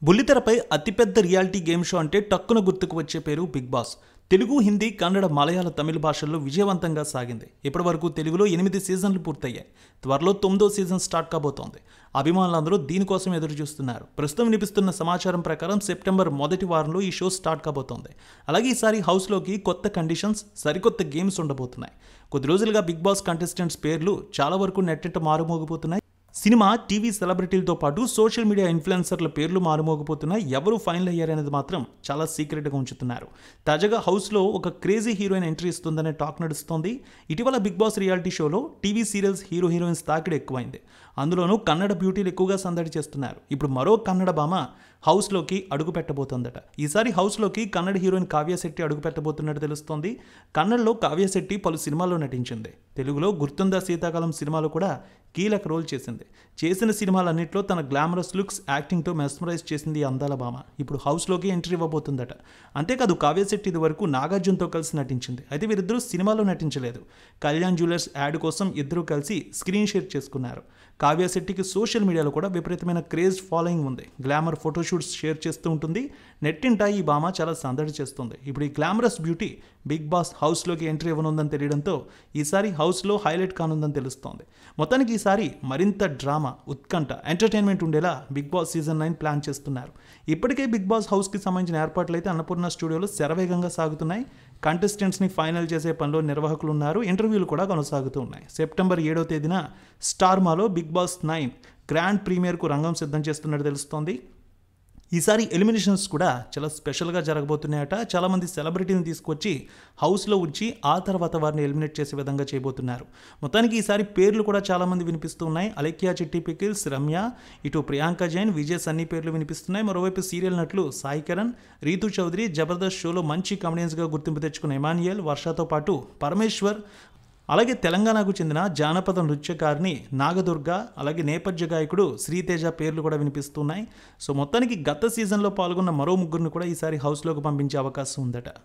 బుల్లితెరపై అతిపెద్ద reality game show అంటే టక్కున గుర్తుకు వచ్చే పేరు బిగ్ బాస్. తెలుగు, హిందీ, కన్నడ, మలయాళ, తమిళ భాషల్లో విజయవంతంగా సాగింది. ఇప్పటివరకు తెలుగులో 8 సీజన్లు పూర్తయ్యాయి. త్వరలో 9వ సీజన్ స్టార్ట్ కాబోతోంది. అభిమానులందరూ దీనికోసం ఎదురు చూస్తున్నారు. ప్రస్తుతం వినిపిస్తున్న సమాచారం ప్రకారం సెప్టెంబర్ మొదటి వారంలో ఈ షో స్టార్ట్ కాబోతోంది. అలాగే ఈసారి హౌస్లోకి కొత్త కండిషన్స్, సరికొత్త గేమ్స్ ఉండబోతున్నాయి. కొద్ది రోజులుగా బిగ్ బాస్ కంటెస్టెంట్స్ పేర్లు చాలా వరకు నెట్టింట మారుమోగిపోతున్నాయి. సినిమా, టీవీ సెలబ్రిటీలతో పాటు సోషల్ మీడియా ఇన్ఫ్లుయెన్సర్ల పేర్లు మారుమోగిపోతున్నాయి. ఎవరు ఫైనల్ అయ్యారనేది మాత్రం చాలా సీక్రెట్గా ఉంచుతున్నారు. తాజాగా హౌస్లో ఒక క్రేజీ హీరోయిన్ ఎంట్రీ ఇస్తుందనే టాక్ నడుస్తోంది. ఇటీవల బిగ్ బాస్ రియాలిటీ షోలో టీవీ సీరియల్స్ హీరోయిన్స్ తాకిడి ఎక్కువైంది. అందులోనూ కన్నడ బ్యూటీలు ఎక్కువగా సందడి చేస్తున్నారు. ఇప్పుడు మరో కన్నడ భామ హౌస్లోకి అడుగు పెట్టబోతోందట. ఈసారి హౌస్లోకి కన్నడ హీరోయిన్ కావ్యశెట్టి అడుగు పెట్టబోతున్నట్టు తెలుస్తోంది. కన్నడలో కావ్యశెట్టి పలు సినిమాల్లో నటించింది. తెలుగులో గుర్తుందా శీతాకాలం సినిమాలో కూడా కీలక రోల్ చేసింది. చేసిన సినిమాలన్నింటిలో తన గ్లామరస్ లుక్స్, యాక్టింగ్తో మెస్మరైజ్ చేసింది ఈ అందాల భామ. ఇప్పుడు హౌస్లోకి ఎంట్రీ ఇవ్వబోతుందట. అంతేకాదు, కావ్యశెట్టి ఇది వరకు నాగార్జునతో కలిసి నటించింది. అయితే వీరిద్దరూ సినిమాలో నటించలేదు. కళ్యాణ్ జ్యువెలర్స్ యాడ్ కోసం ఇద్దరూ కలిసి స్క్రీన్ షేర్ చేసుకున్నారు. కావ్యశెట్టికి సోషల్ మీడియాలో కూడా విపరీతమైన క్రేజ్ ఫాలోయింగ్ ఉంది. గ్లామర్ ఫోటోషూట్స్ షేర్ చేస్తూ ఉంటుంది. నెట్టింట ఈ భామ చాలా సందడి చేస్తుంది. ఇప్పుడు ఈ గ్లామరస్ బ్యూటీ బిగ్ బాస్ హౌస్లోకి ఎంట్రీ ఇవ్వనుందని తెలియడంతో ఈసారి హౌస్లో హైలైట్ కానుందని తెలుస్తోంది. మొత్తానికి ఈసారి మరింత డ్రామా, ఉత్కంఠ, ఎంటర్టైన్మెంట్ ఉండేలా బిగ్ బాస్ సీజన్ 9 ప్లాన్ చేస్తున్నారు. ఇప్పటికే బిగ్ బాస్ హౌస్కి సంబంధించిన ఏర్పాట్లు అయితే అన్నపూర్ణ స్టూడియోలో శరవేగంగా సాగుతున్నాయి. కంటెస్టెంట్స్ని ఫైనల్ చేసే పనిలో నిర్వాహకులు ఉన్నారు. ఇంటర్వ్యూలు కూడా కొనసాగుతూ ఉన్నాయి. సెప్టెంబర్ 7వ తేదీన స్టార్మాలో బిగ్ బాస్ 9 గ్రాండ్ ప్రీమియర్కు రంగం సిద్ధం చేస్తున్నట్టు తెలుస్తోంది. ఈసారి ఎలిమినేషన్స్ కూడా చాలా స్పెషల్గా జరగబోతున్నాయట. చాలామంది సెలబ్రిటీని తీసుకొచ్చి హౌస్లో ఉంచి ఆ తర్వాత వారిని ఎలిమినేట్ చేసే విధంగా చేయబోతున్నారు. మొత్తానికి ఈసారి పేర్లు కూడా చాలామంది వినిపిస్తూ ఉన్నాయి. అలేఖ్య చిట్టి పికిల్స్, రమ్య, ఇటు ప్రియాంక జైన్, విజయ్ సన్నీ పేర్లు వినిపిస్తున్నాయి. మరోవైపు సీరియల్ నటులు సాయి కిరణ్, రీతు చౌదరి, జబర్దస్త్ షోలో మంచి కమెడియన్స్గా గుర్తింపు తెచ్చుకున్న ఎమాన్యుయల్, వర్షతో పాటు పరమేశ్వర్, అలాగే తెలంగాణకు చెందిన జానపద నృత్యకారిణి నాగదుర్గ, అలాగే నేపథ్య గాయకుడు శ్రీతేజ పేర్లు కూడా వినిపిస్తున్నాయి. సో మొత్తానికి గత సీజన్లో పాల్గొన్న మరో ముగ్గురిని కూడా ఈసారి హౌస్లోకి పంపించే అవకాశం ఉందట.